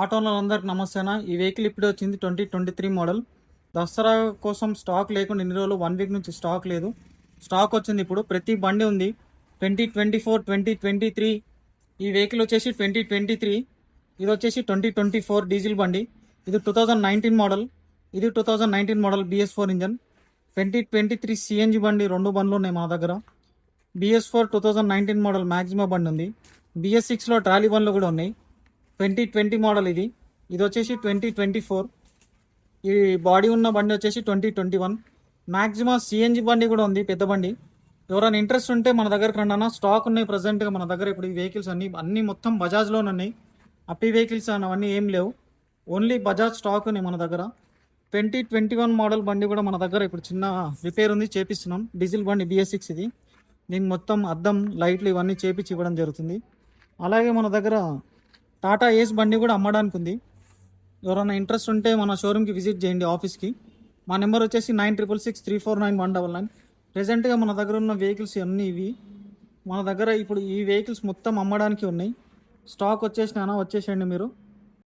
ఆటోలో అందరికి నమస్తేనా. ఈ వెహికల్ ఇప్పుడే వచ్చింది 2023 మోడల్. దసరా కోసం స్టాక్ లేకుండా ఇన్ని రోజులు 1 వీక్ నుంచి స్టాక్ లేదు. స్టాక్ వచ్చింది ఇప్పుడు. ప్రతి బండి ఉంది. 2024, 2023. ఈ వెహికల్ వచ్చేసి 2023. ఇది వచ్చేసి 2024 డీజిల్ బండి. ఇది 2019 మోడల్. ఇది 2019 మోడల్ BS4 ఇంజన్. 2023 సిఎన్జి బండి, 2 బండ్లు ఉన్నాయి మా దగ్గర. BS4 2019 మోడల్ మ్యాక్సిమా బండి ఉంది. BS6లో ట్రాలీ బండ్లు కూడా ఉన్నాయి. 2020 మోడల్ ఇది. ఇది వచ్చేసి 2024. ఈ బాడీ ఉన్న బండి వచ్చేసి 2021. మ్యాక్సిమం సిఎన్జి బండి కూడా ఉంది, పెద్ద బండి. ఎవరైనా ఇంట్రెస్ట్ ఉంటే మన దగ్గరకు రండి అన్న. స్టాక్ ఉన్నాయి ప్రజెంట్గా మన దగ్గర. ఇప్పుడు ఈ వెహికల్స్ అన్నీ మొత్తం బజాజ్లోనే ఉన్నాయి. అప్పి వెహికల్స్ అవన్నీ ఏం లేవు. ఓన్లీ బజాజ్ స్టాక్ ఉన్నాయి మన దగ్గర. 2021 మోడల్ బండి కూడా మన దగ్గర ఇప్పుడు చిన్న రిపేర్ ఉంది, చేపిస్తున్నాం. డీజిల్ బండి BS6 ఇది. దీనికి మొత్తం అద్దం, లైట్లు ఇవన్నీ చేపించి ఇవ్వడం జరుగుతుంది. అలాగే మన దగ్గర టాటా ఏస్ బండి కూడా అమ్మడానికి ఉంది. ఎవరైనా ఇంట్రెస్ట్ ఉంటే మన షోరూమ్కి విజిట్ చేయండి, ఆఫీస్కి. మా నెంబర్ వచ్చేసి 9663499199. ప్రెజెంట్గా మన దగ్గర ఉన్న వెహికల్స్ అన్నీ ఇవి. మన దగ్గర ఇప్పుడు ఈ వెహికల్స్ మొత్తం అమ్మడానికి ఉన్నాయి. స్టాక్ వచ్చేసినా వచ్చేసేయండి మీరు.